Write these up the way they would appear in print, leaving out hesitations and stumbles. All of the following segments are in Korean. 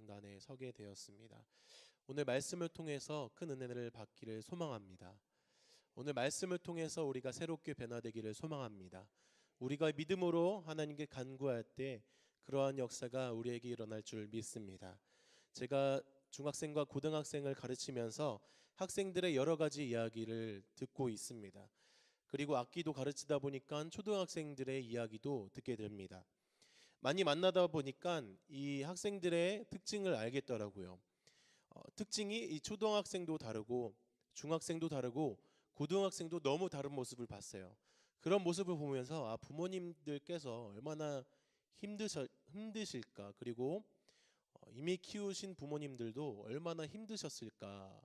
강단에 서게 되었습니다. 오늘 말씀을 통해서 큰 은혜를 받기를 소망합니다. 오늘 말씀을 통해서 우리가 새롭게 변화되기를 소망합니다. 우리가 믿음으로 하나님께 간구할 때 그러한 역사가 우리에게 일어날 줄 믿습니다. 제가 중학생과 고등학생을 가르치면서 학생들의 여러 가지 이야기를 듣고 있습니다. 그리고 악기도 가르치다 보니까 초등학생들의 이야기도 듣게 됩니다. 많이 만나다 보니까 이 학생들의 특징을 알겠더라고요. 특징이 이 초등학생도 다르고 중학생도 다르고 고등학생도 너무 다른 모습을 봤어요. 그런 모습을 보면서 부모님들께서 얼마나 힘드실까, 그리고 이미 키우신 부모님들도 얼마나 힘드셨을까,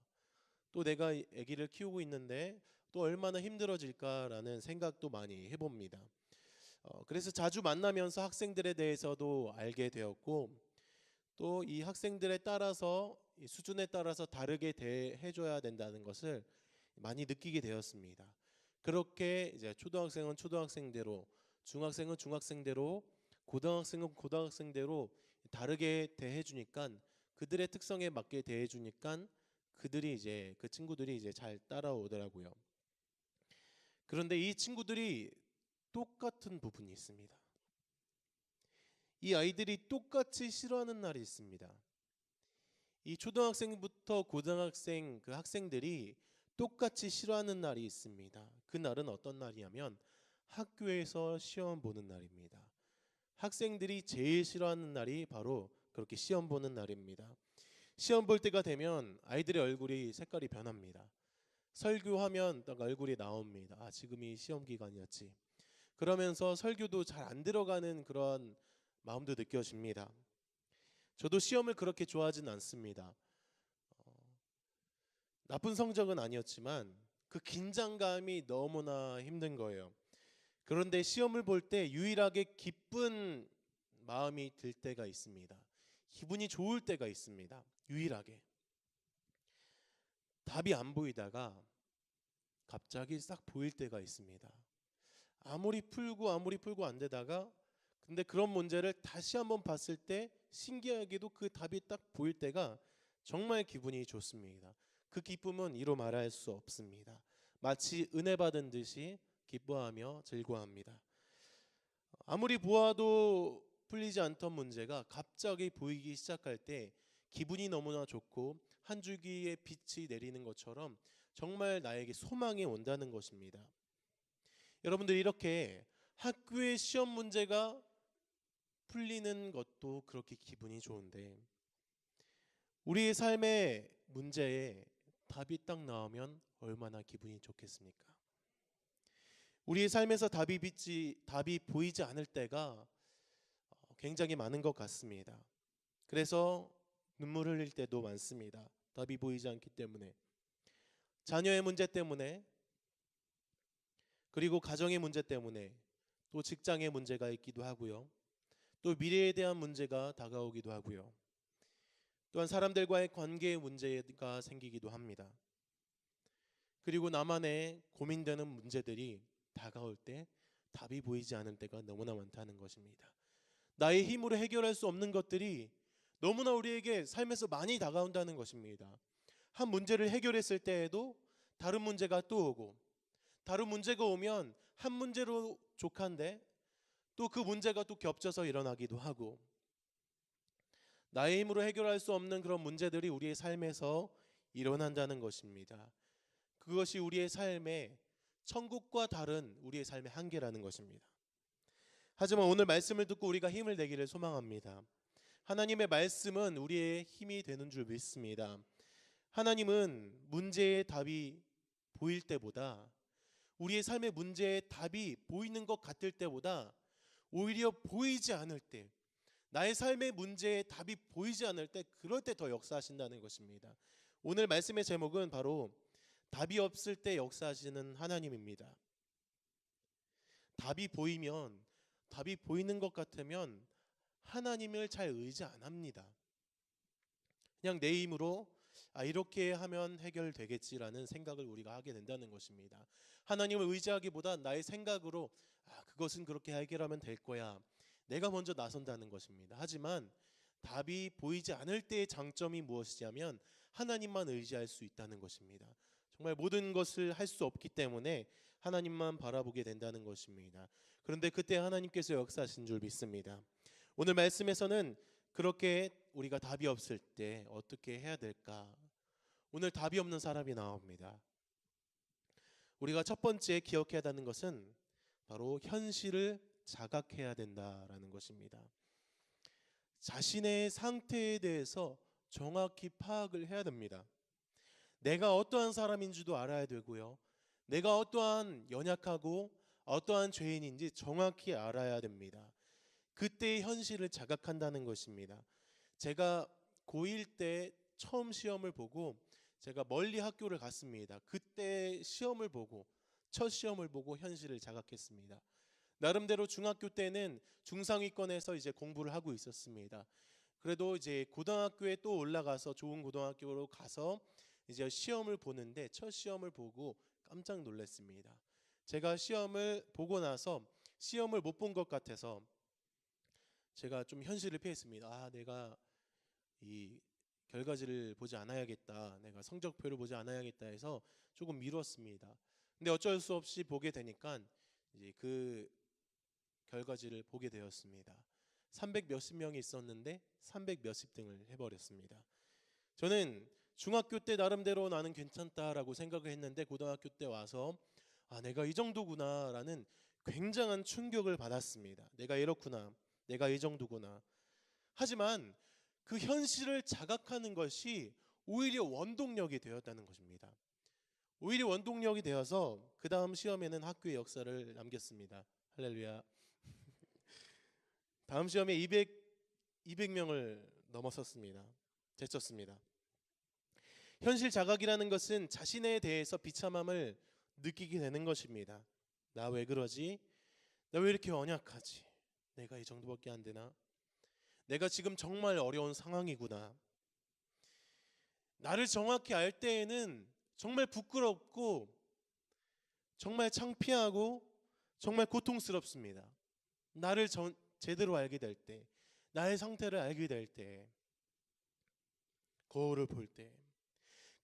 또 내가 아기를 키우고 있는데 또 얼마나 힘들어질까라는 생각도 많이 해봅니다. 그래서 자주 만나면서 학생들에 대해서도 알게 되었고, 또 이 학생들에 따라서 이 수준에 따라서 다르게 대해줘야 된다는 것을 많이 느끼게 되었습니다. 그렇게 이제 초등학생은 초등학생대로, 중학생은 중학생대로, 고등학생은 고등학생대로 다르게 대해주니까, 그들의 특성에 맞게 대해주니까 그들이 이제 그 친구들이 이제 잘 따라오더라고요. 그런데 이 친구들이 똑같은 부분이 있습니다. 이 아이들이 똑같이 싫어하는 날이 있습니다. 이 초등학생부터 고등학생 그 학생들이 똑같이 싫어하는 날이 있습니다. 그 날은 어떤 날이냐면 학교에서 시험 보는 날입니다. 학생들이 제일 싫어하는 날이 바로 그렇게 시험 보는 날입니다. 시험 볼 때가 되면 아이들의 얼굴이 색깔이 변합니다. 설교하면 딱 얼굴이 나옵니다. 지금이 시험 기간이었지. 그러면서 설교도 잘 안 들어가는 그런 마음도 느껴집니다. 저도 시험을 그렇게 좋아하진 않습니다. 나쁜 성적은 아니었지만 그 긴장감이 너무나 힘든 거예요. 그런데 시험을 볼 때 유일하게 기쁜 마음이 들 때가 있습니다. 기분이 좋을 때가 있습니다. 유일하게. 답이 안 보이다가 갑자기 싹 보일 때가 있습니다. 아무리 풀고 안 되다가, 근데 그런 문제를 다시 한번 봤을 때 신기하게도 그 답이 딱 보일 때가 정말 기분이 좋습니다. 그 기쁨은 이루 말할 수 없습니다. 마치 은혜 받은 듯이 기뻐하며 즐거워합니다. 아무리 보아도 풀리지 않던 문제가 갑자기 보이기 시작할 때 기분이 너무나 좋고 한 줄기의 빛이 내리는 것처럼 정말 나에게 소망이 온다는 것입니다. 여러분들, 이렇게 학교의 시험 문제가 풀리는 것도 그렇게 기분이 좋은데, 우리의 삶의 문제에 답이 딱 나오면 얼마나 기분이 좋겠습니까? 우리의 삶에서 답이 보이지 않을 때가 굉장히 많은 것 같습니다. 그래서 눈물 흘릴 때도 많습니다. 답이 보이지 않기 때문에, 자녀의 문제 때문에, 그리고 가정의 문제 때문에, 또 직장의 문제가 있기도 하고요. 또 미래에 대한 문제가 다가오기도 하고요. 또한 사람들과의 관계의 문제가 생기기도 합니다. 그리고 나만의 고민되는 문제들이 다가올 때 답이 보이지 않을 때가 너무나 많다는 것입니다. 나의 힘으로 해결할 수 없는 것들이 너무나 우리에게 삶에서 많이 다가온다는 것입니다. 한 문제를 해결했을 때에도 다른 문제가 또 오고, 다른 문제가 오면 한 문제로 족한데 또 그 문제가 또 겹쳐서 일어나기도 하고, 나의 힘으로 해결할 수 없는 그런 문제들이 우리의 삶에서 일어난다는 것입니다. 그것이 우리의 삶의 천국과 다른 우리의 삶의 한계라는 것입니다. 하지만 오늘 말씀을 듣고 우리가 힘을 내기를 소망합니다. 하나님의 말씀은 우리의 힘이 되는 줄 믿습니다. 하나님은 문제의 답이 보일 때보다, 우리의 삶의 문제의 답이 보이는 것 같을 때보다 오히려 보이지 않을 때, 나의 삶의 문제에 답이 보이지 않을 때, 그럴 때 더 역사하신다는 것입니다. 오늘 말씀의 제목은 바로 답이 없을 때 역사하시는 하나님입니다. 답이 보이면, 답이 보이는 것 같으면 하나님을 잘 의지 안 합니다. 그냥 내 힘으로 이렇게 하면 해결되겠지라는 생각을 우리가 하게 된다는 것입니다. 하나님을 의지하기보다 나의 생각으로 그것은 그렇게 해결하면 될 거야, 내가 먼저 나선다는 것입니다. 하지만 답이 보이지 않을 때의 장점이 무엇이냐면 하나님만 의지할 수 있다는 것입니다. 정말 모든 것을 할 수 없기 때문에 하나님만 바라보게 된다는 것입니다. 그런데 그때 하나님께서 역사하신 줄 믿습니다. 오늘 말씀에서는 그렇게 우리가 답이 없을 때 어떻게 해야 될까? 오늘 답이 없는 사람이 나옵니다. 우리가 첫 번째 기억해야 하는 것은 바로 현실을 자각해야 된다라는 것입니다. 자신의 상태에 대해서 정확히 파악을 해야 됩니다. 내가 어떠한 사람인지도 알아야 되고요. 내가 어떠한 연약하고 어떠한 죄인인지 정확히 알아야 됩니다. 그때의 현실을 자각한다는 것입니다. 제가 고1 때 처음 시험을 보고 제가 멀리 학교를 갔습니다. 그때 시험을 보고 첫 시험을 보고 현실을 자각했습니다. 나름대로 중학교 때는 중상위권에서 이제 공부를 하고 있었습니다. 그래도 이제 고등학교에 또 올라가서 좋은 고등학교로 가서 이제 시험을 보는데 첫 시험을 보고 깜짝 놀랐습니다. 제가 시험을 보고 나서 시험을 못 본 것 같아서 제가 좀 현실을 피했습니다. 내가 이 결과지를 보지 않아야겠다. 내가 성적표를 보지 않아야겠다 해서 조금 미뤘습니다. 근데 어쩔 수 없이 보게 되니까 이제 그 결과지를 보게 되었습니다. 300 몇십 명이 있었는데 300 몇십 등을 해버렸습니다. 저는 중학교 때 나름대로 나는 괜찮다라고 생각을 했는데 고등학교 때 와서 내가 이 정도구나라는 굉장한 충격을 받았습니다. 내가 이렇구나. 내가 이 정도구나. 하지만 그 현실을 자각하는 것이 오히려 원동력이 되었다는 것입니다. 오히려 원동력이 되어서 그 다음 시험에는 학교의 역사를 남겼습니다. 할렐루야. 다음 시험에 200명을 넘어섰습니다. 제쳤습니다. 현실 자각이라는 것은 자신에 대해서 비참함을 느끼게 되는 것입니다. 나 왜 그러지? 나 왜 이렇게 언약하지? 내가 이 정도밖에 안 되나? 내가 지금 정말 어려운 상황이구나. 나를 정확히 알 때에는 정말 부끄럽고 정말 창피하고 정말 고통스럽습니다. 나를 제대로 알게 될 때, 나의 상태를 알게 될 때, 거울을 볼 때,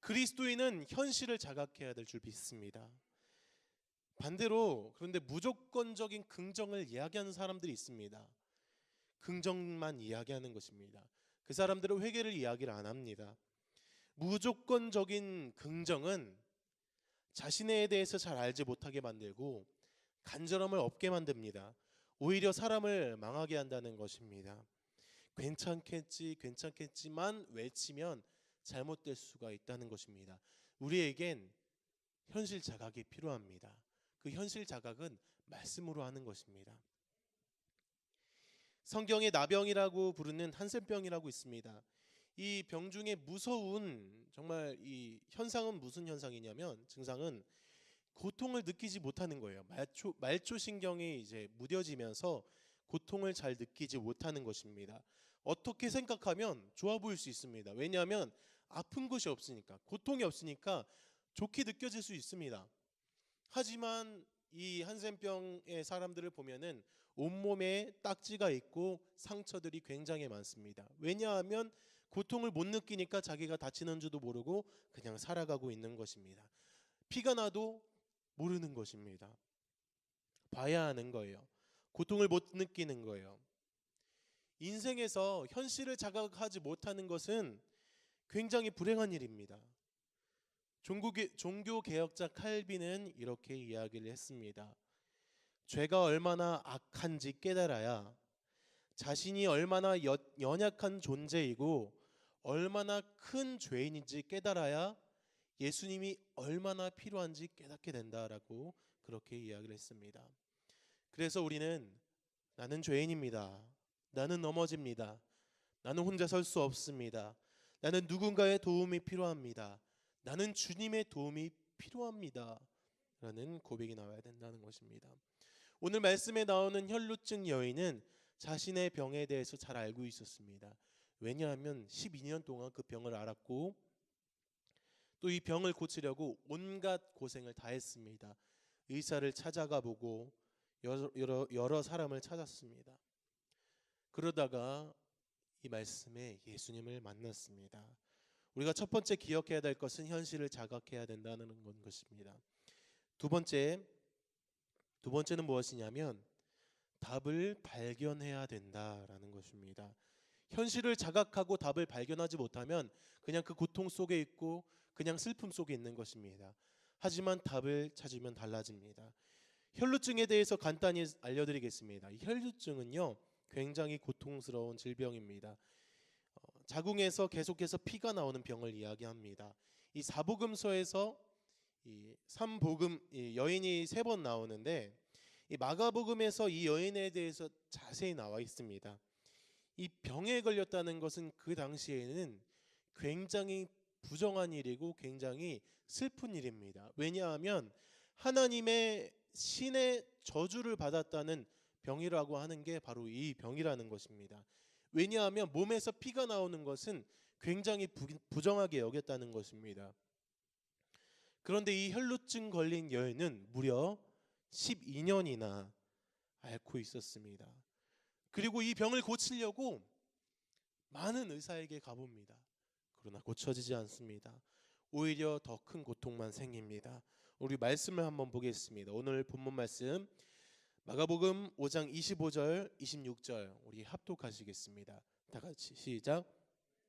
그리스도인은 현실을 자각해야 될 줄 믿습니다. 반대로 그런데 무조건적인 긍정을 이야기하는 사람들이 있습니다. 긍정만 이야기하는 것입니다. 그 사람들은 회개를 이야기를 안 합니다. 무조건적인 긍정은 자신에 대해서 잘 알지 못하게 만들고 간절함을 없게 만듭니다. 오히려 사람을 망하게 한다는 것입니다. 괜찮겠지만 외치면 잘못될 수가 있다는 것입니다. 우리에겐 현실 자각이 필요합니다. 그 현실 자각은 말씀으로 하는 것입니다. 성경에 나병이라고 부르는 한센병이라고 있습니다. 이 병 중에 무서운 정말 이 현상은 무슨 현상이냐면 증상은 고통을 느끼지 못하는 거예요. 말초 신경이 이제 무뎌지면서 고통을 잘 느끼지 못하는 것입니다. 어떻게 생각하면 좋아 보일 수 있습니다. 왜냐하면 아픈 것이 없으니까, 고통이 없으니까 좋게 느껴질 수 있습니다. 하지만 이 한센병의 사람들을 보면은 온몸에 딱지가 있고 상처들이 굉장히 많습니다. 왜냐하면 고통을 못 느끼니까 자기가 다치는 줄도 모르고 그냥 살아가고 있는 것입니다. 피가 나도 모르는 것입니다. 봐야 하는 거예요. 고통을 못 느끼는 거예요. 인생에서 현실을 자각하지 못하는 것은 굉장히 불행한 일입니다. 종교개혁자 칼빈은 이렇게 이야기를 했습니다. 죄가 얼마나 악한지 깨달아야 자신이 얼마나 연약한 존재이고 얼마나 큰 죄인인지 깨달아야 예수님이 얼마나 필요한지 깨닫게 된다라고 그렇게 이야기를 했습니다. 그래서 우리는 나는 죄인입니다. 나는 넘어집니다. 나는 혼자 설 수 없습니다. 나는 누군가의 도움이 필요합니다. 나는 주님의 도움이 필요합니다. 라는 고백이 나와야 된다는 것입니다. 오늘 말씀에 나오는 혈루증 여인은 자신의 병에 대해서 잘 알고 있었습니다. 왜냐하면 12년 동안 그 병을 앓았고 또 이 병을 고치려고 온갖 고생을 다 했습니다. 의사를 찾아가 보고 여러 사람을 찾았습니다. 그러다가 이 말씀에 예수님을 만났습니다. 우리가 첫 번째 기억해야 될 것은 현실을 자각해야 된다는 것입니다. 두 번째는 무엇이냐면 답을 발견해야 된다라는 것입니다. 현실을 자각하고 답을 발견하지 못하면 그냥 그 고통 속에 있고 그냥 슬픔 속에 있는 것입니다. 하지만 답을 찾으면 달라집니다. 혈루증에 대해서 간단히 알려드리겠습니다. 이 혈루증은요, 굉장히 고통스러운 질병입니다. 자궁에서 계속해서 피가 나오는 병을 이야기합니다. 이 사복음서에서 이 삼복음, 이 여인이 3번 나오는데 이 마가복음에서 이 여인에 대해서 자세히 나와 있습니다. 이 병에 걸렸다는 것은 그 당시에는 굉장히 부정한 일이고 굉장히 슬픈 일입니다. 왜냐하면 하나님의 신의 저주를 받았다는 병이라고 하는 게 바로 이 병이라는 것입니다. 왜냐하면 몸에서 피가 나오는 것은 굉장히 부정하게 여겼다는 것입니다. 그런데 이 혈루증 걸린 여인은 무려 12년이나 앓고 있었습니다. 그리고 이 병을 고치려고 많은 의사에게 가봅니다. 그러나 고쳐지지 않습니다. 오히려 더 큰 고통만 생깁니다. 우리 말씀을 한번 보겠습니다. 오늘 본문 말씀 마가복음 5장 25절 26절 우리 합독하시겠습니다. 다 같이 시작.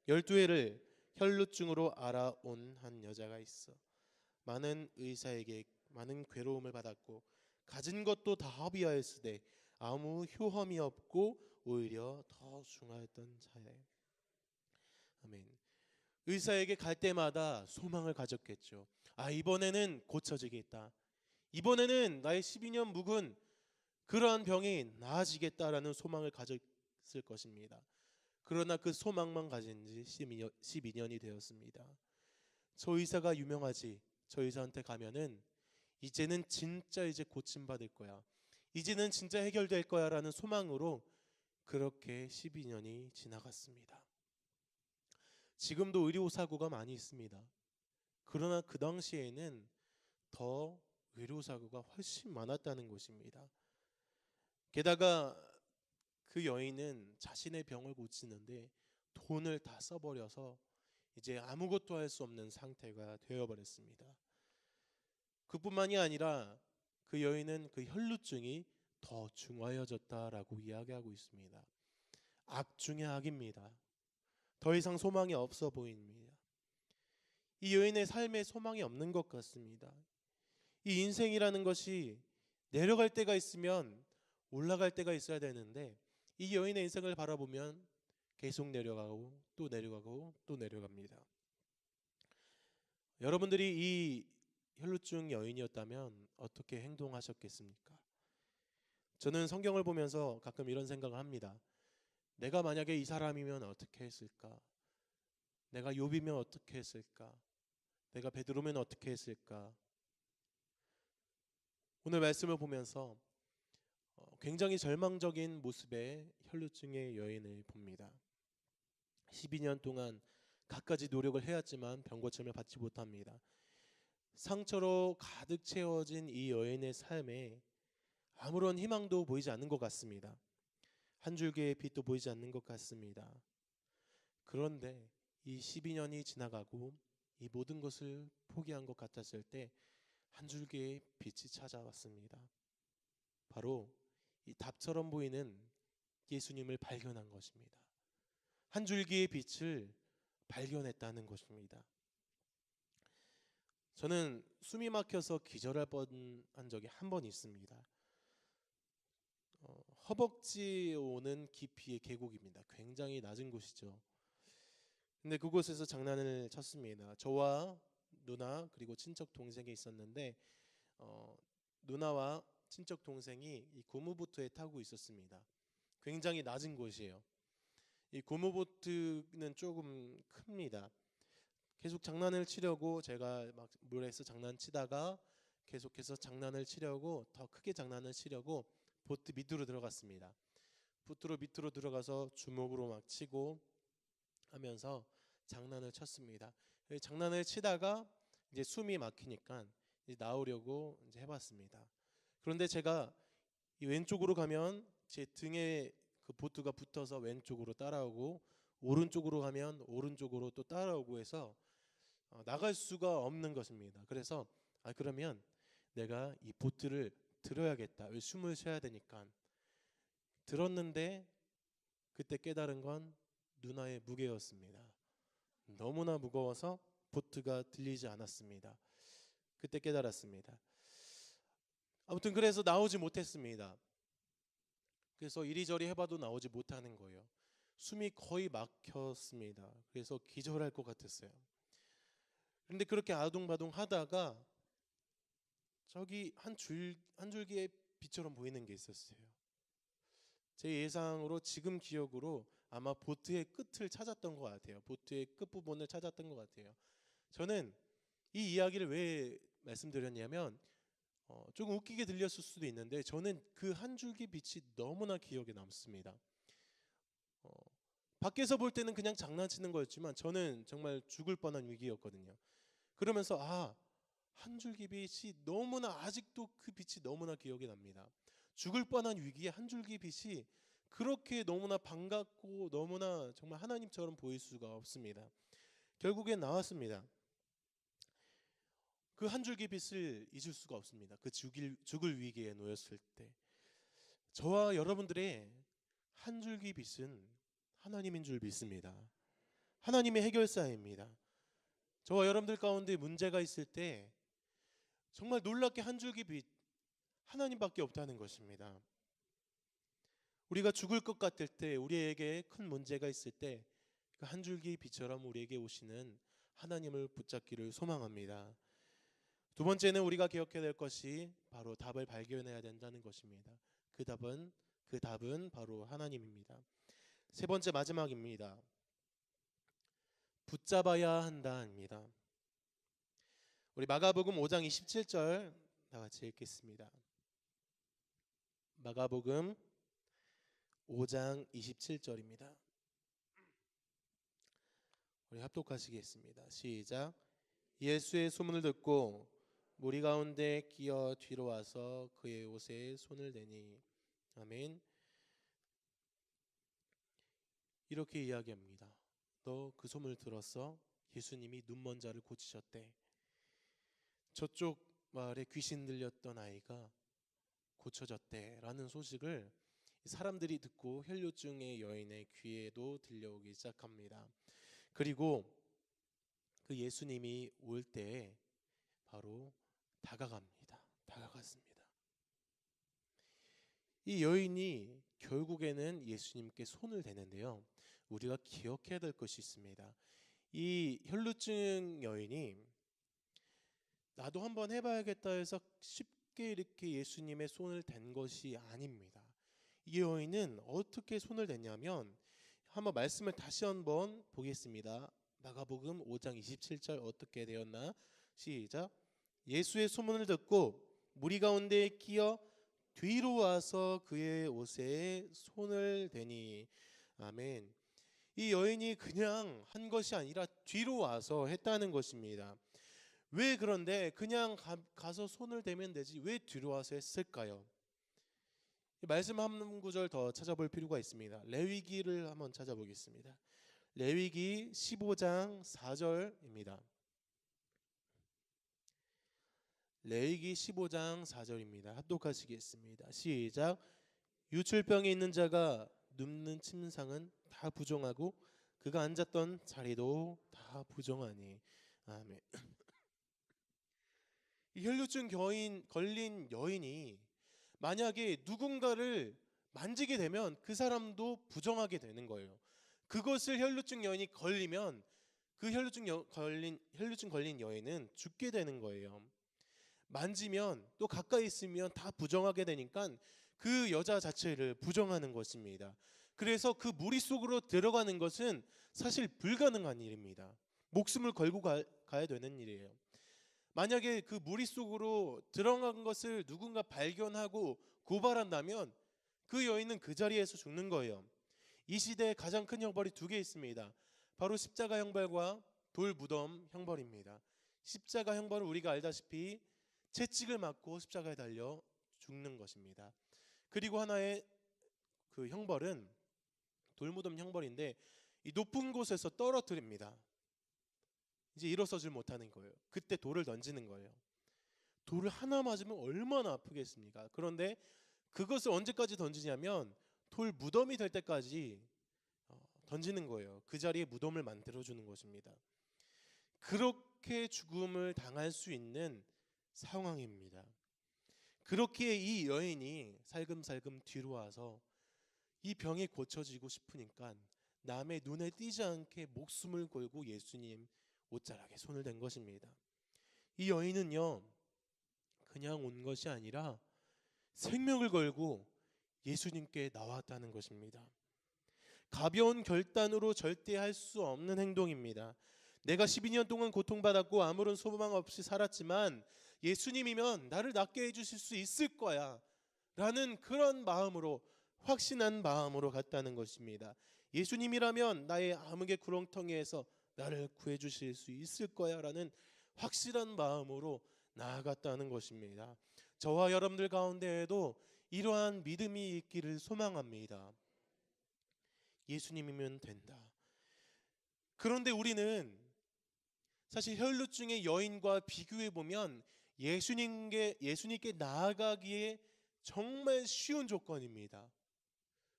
12회를 혈루증으로 알아온 한 여자가 있어 많은 의사에게 많은 괴로움을 받았고 가진 것도 다 허비하였으되 아무 효험이 없고 오히려 더 중하였던 자예. 아멘. 의사에게 갈 때마다 소망을 가졌겠죠. 아, 이번에는 고쳐지겠다. 이번에는 나의 12년 묵은 그러한 병이 나아지겠다라는 소망을 가졌을 것입니다. 그러나 그 소망만 가진 지 12년이 되었습니다. 저 의사가 유명하지. 저 의사한테 가면은 이제는 진짜 이제 고침받을 거야. 이제는 진짜 해결될 거야 라는 소망으로 그렇게 12년이 지나갔습니다. 지금도 의료사고가 많이 있습니다. 그러나 그 당시에는 더 의료사고가 훨씬 많았다는 것입니다. 게다가 그 여인은 자신의 병을 고치는데 돈을 다 써버려서 이제 아무것도 할 수 없는 상태가 되어버렸습니다. 그뿐만이 아니라 그 여인은 그 혈루증이 더 중하여졌다라고 이야기하고 있습니다. 악 중의 악입니다. 더 이상 소망이 없어 보입니다. 이 여인의 삶에 소망이 없는 것 같습니다. 이 인생이라는 것이 내려갈 때가 있으면 올라갈 때가 있어야 되는데 이 여인의 인생을 바라보면 계속 내려가고 또 내려가고 또 내려갑니다. 여러분들이 이 혈루증 여인이었다면 어떻게 행동하셨겠습니까? 저는 성경을 보면서 가끔 이런 생각을 합니다. 내가 만약에 이 사람이면 어떻게 했을까? 내가 욥이면 어떻게 했을까? 내가 베드로면 어떻게 했을까? 오늘 말씀을 보면서 굉장히 절망적인 모습의 혈루증의 여인을 봅니다. 12년 동안 갖가지 노력을 해왔지만 병고침을 받지 못합니다. 상처로 가득 채워진 이 여인의 삶에 아무런 희망도 보이지 않는 것 같습니다. 한 줄기의 빛도 보이지 않는 것 같습니다. 그런데 이 12년이 지나가고 이 모든 것을 포기한 것 같았을 때 한 줄기의 빛이 찾아왔습니다. 바로 이 답처럼 보이는 예수님을 발견한 것입니다. 한 줄기의 빛을 발견했다는 것입니다. 저는 숨이 막혀서 기절할 뻔한 적이 한 번 있습니다. 허벅지에 오는 깊이의 계곡입니다. 굉장히 낮은 곳이죠. 근데 그곳에서 장난을 쳤습니다. 저와 누나 그리고 친척 동생이 있었는데 누나와 친척 동생이 이 고무보트에 타고 있었습니다. 굉장히 낮은 곳이에요. 이 고무보트는 조금 큽니다. 계속 장난을 치려고 제가 막 물에서 장난치다가 계속해서 장난을 치려고 더 크게 장난을 치려고 보트 밑으로 들어갔습니다. 보트로 밑으로 들어가서 주먹으로 막 치고 하면서 장난을 쳤습니다. 장난을 치다가 이제 숨이 막히니까 이제 나오려고 이제 해봤습니다. 그런데 제가 이 왼쪽으로 가면 제 등에 그 보트가 붙어서 왼쪽으로 따라오고 오른쪽으로 가면 오른쪽으로 또 따라오고 해서 나갈 수가 없는 것입니다. 그래서 그러면 내가 이 보트를 들어야겠다. 왜 숨을 쉬어야 되니까. 들었는데 그때 깨달은 건 누나의 무게였습니다. 너무나 무거워서 보트가 들리지 않았습니다. 그때 깨달았습니다. 아무튼 그래서 나오지 못했습니다. 그래서 이리저리 해봐도 나오지 못하는 거예요. 숨이 거의 막혔습니다. 그래서 기절할 것 같았어요. 그런데 그렇게 아둥바둥 하다가 저기 한 줄기의 빛처럼 보이는 게 있었어요. 제 예상으로 지금 기억으로 아마 보트의 끝을 찾았던 것 같아요. 보트의 끝부분을 찾았던 것 같아요. 저는 이 이야기를 왜 말씀드렸냐면 조금 웃기게 들렸을 수도 있는데 저는 그 한 줄기 빛이 너무나 기억에 남습니다. 밖에서 볼 때는 그냥 장난치는 거였지만 저는 정말 죽을 뻔한 위기였거든요. 그러면서 한 줄기 빛이 너무나 아직도 그 빛이 너무나 기억에 납니다. 죽을 뻔한 위기에 한 줄기 빛이 그렇게 너무나 반갑고 너무나 정말 하나님처럼 보일 수가 없습니다. 결국엔 나왔습니다. 그 한 줄기 빛을 잊을 수가 없습니다. 그 죽을 위기에 놓였을 때 저와 여러분들의 한 줄기 빛은 하나님인 줄 믿습니다. 하나님의 해결사입니다. 저와 여러분들 가운데 문제가 있을 때 정말 놀랍게 한 줄기 빛 하나님밖에 없다는 것입니다. 우리가 죽을 것 같을 때, 우리에게 큰 문제가 있을 때 그 한 줄기 빛처럼 우리에게 오시는 하나님을 붙잡기를 소망합니다. 두 번째는 우리가 기억해야 될 것이 바로 답을 발견해야 된다는 것입니다. 그 답은 바로 하나님입니다. 세 번째 마지막입니다. 붙잡아야 한다입니다. 우리 마가복음 5장 27절 다 같이 읽겠습니다. 마가복음 5장 27절입니다. 우리 합독하시겠습니다. 시작. 예수의 소문을 듣고 무리 가운데 끼어 뒤로 와서 그의 옷에 손을 대니. 아멘. 이렇게 이야기합니다. 너 그 소문을 들었어? 예수님이 눈먼 자를 고치셨대. 저쪽 마을에 귀신 들렸던 아이가 고쳐졌대 라는 소식을 사람들이 듣고 혈류증의 여인의 귀에도 들려오기 시작합니다. 그리고 그 예수님이 올 때 바로 다가갔습니다. 이 여인이 결국에는 예수님께 손을 대는데요. 우리가 기억해야 될 것이 있습니다. 이 혈루증 여인이 나도 한번 해봐야겠다 해서 쉽게 이렇게 예수님의 손을 댄 것이 아닙니다. 이 여인은 어떻게 손을 댔냐면 한번 말씀을 다시 한번 보겠습니다. 마가복음 5장 27절 어떻게 되었나? 시작. 예수의 소문을 듣고 무리 가운데 끼어 뒤로 와서 그의 옷에 손을 대니. 아멘. 이 여인이 그냥 한 것이 아니라 뒤로 와서 했다는 것입니다. 왜 그런데 그냥 가서 손을 대면 되지 왜 뒤로 와서 했을까요? 말씀 한 구절 더 찾아볼 필요가 있습니다. 레위기를 한번 찾아보겠습니다. 레위기 15장 4절입니다. 레위기 15장 4절입니다. 합독하시겠습니다. 시작. 유출병에 있는 자가 눕는 침상은 다 부정하고 그가 앉았던 자리도 다 부정하니. 아멘. 이 혈류증 걸린 여인이 만약에 누군가를 만지게 되면 그 사람도 부정하게 되는 거예요. 그것을 혈류증 여인이 걸리면 그 혈류증 걸린 여인은 죽게 되는 거예요. 만지면 또 가까이 있으면 다 부정하게 되니까 그 여자 자체를 부정하는 것입니다. 그래서 그 무리 속으로 들어가는 것은 사실 불가능한 일입니다. 목숨을 걸고 가야 되는 일이에요. 만약에 그 무리 속으로 들어간 것을 누군가 발견하고 고발한다면 그 여인은 그 자리에서 죽는 거예요. 이 시대에 가장 큰 형벌이 두 개 있습니다. 바로 십자가 형벌과 돌무덤 형벌입니다. 십자가 형벌은 우리가 알다시피 채찍을 맞고 십자가에 달려 죽는 것입니다. 그리고 하나의 그 형벌은 돌무덤 형벌인데 이 높은 곳에서 떨어뜨립니다. 이제 일어서질 못하는 거예요. 그때 돌을 던지는 거예요. 돌을 하나 맞으면 얼마나 아프겠습니까? 그런데 그것을 언제까지 던지냐면 돌 무덤이 될 때까지 던지는 거예요. 그 자리에 무덤을 만들어주는 것입니다. 그렇게 죽음을 당할 수 있는 상황입니다. 그렇게 이 여인이 살금살금 뒤로 와서 이 병이 고쳐지고 싶으니까 남의 눈에 띄지 않게 목숨을 걸고 예수님 옷자락에 손을 댄 것입니다. 이 여인은요, 그냥 온 것이 아니라 생명을 걸고 예수님께 나왔다는 것입니다. 가벼운 결단으로 절대 할 수 없는 행동입니다. 내가 12년 동안 고통받았고 아무런 소망 없이 살았지만 예수님이면 나를 낫게 해주실 수 있을 거야 라는 그런 마음으로, 확신한 마음으로 갔다는 것입니다. 예수님이라면 나의 암흑의 구렁텅이에서 나를 구해주실 수 있을 거야 라는 확실한 마음으로 나아갔다는 것입니다. 저와 여러분들 가운데에도 이러한 믿음이 있기를 소망합니다. 예수님이면 된다. 그런데 우리는 사실 혈루증의 여인과 비교해 보면 예수님께 나아가기에 정말 쉬운 조건입니다.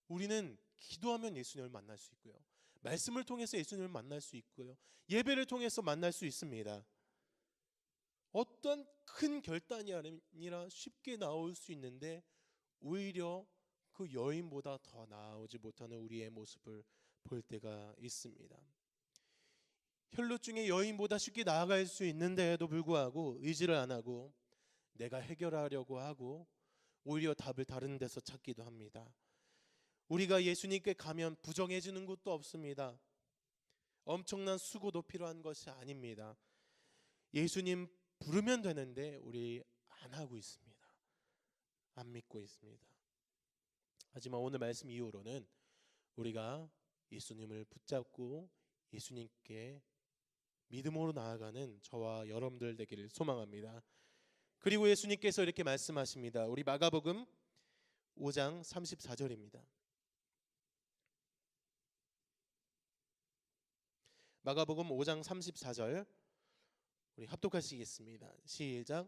우리는 기도하면 예수님을 만날 수 있고요. 말씀을 통해서 예수님을 만날 수 있고요. 예배를 통해서 만날 수 있습니다. 어떤 큰 결단이 아니라 쉽게 나올 수 있는데 오히려 그 여인보다 더 나아오지 못하는 우리의 모습을 볼 때가 있습니다. 혈루증의 여인보다 쉽게 나아갈 수 있는데도 불구하고 의지를 안 하고 내가 해결하려고 하고 오히려 답을 다른 데서 찾기도 합니다. 우리가 예수님께 가면 부정해지는 것도 없습니다. 엄청난 수고도 필요한 것이 아닙니다. 예수님 부르면 되는데 우리 안 하고 있습니다. 안 믿고 있습니다. 하지만 오늘 말씀 이후로는 우리가 예수님을 붙잡고 예수님께 믿음으로 나아가는 저와 여러분들 되기를 소망합니다. 그리고 예수님께서 이렇게 말씀하십니다. 우리 마가복음 5장 34절입니다. 마가복음 5장 34절 우리 합독하시겠습니다. 시작.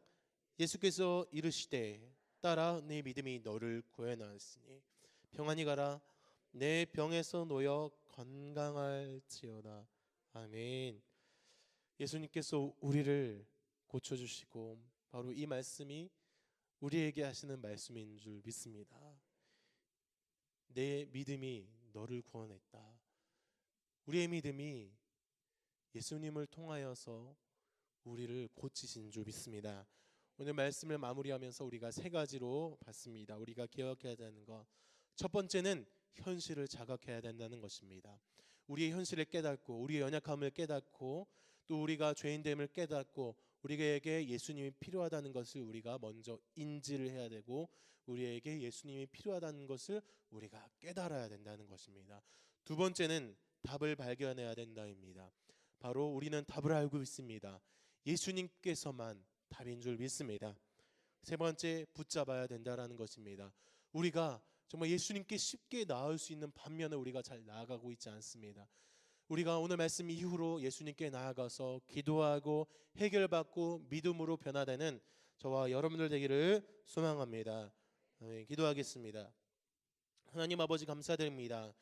예수께서 이르시되 딸아 네 믿음이 너를 구해나았으니 평안히 가라 내 병에서 놓여 건강할지어다. 아멘. 예수님께서 우리를 고쳐주시고 바로 이 말씀이 우리에게 하시는 말씀인 줄 믿습니다. 내 믿음이 너를 구원했다. 우리의 믿음이 예수님을 통하여서 우리를 고치신 줄 믿습니다. 오늘 말씀을 마무리하면서 우리가 세 가지로 봤습니다. 우리가 기억해야 되는 것, 첫 번째는 현실을 자각해야 된다는 것입니다. 우리의 현실을 깨닫고 우리의 연약함을 깨닫고 또 우리가 죄인됨을 깨닫고 우리에게 예수님이 필요하다는 것을 우리가 먼저 인지를 해야 되고 우리에게 예수님이 필요하다는 것을 우리가 깨달아야 된다는 것입니다. 두 번째는 답을 발견해야 된다입니다. 바로 우리는 답을 알고 있습니다. 예수님께서만 답인 줄 믿습니다. 세 번째, 붙잡아야 된다라는 것입니다. 우리가 정말 예수님께 쉽게 나올 수 있는 반면에 우리가 잘 나아가고 있지 않습니다. 우리가 오늘 말씀 이후로 예수님께 나아가서 기도하고 해결받고 믿음으로 변화되는 저와 여러분들 되기를 소망합니다. 기도하겠습니다. 하나님 아버지 감사드립니다.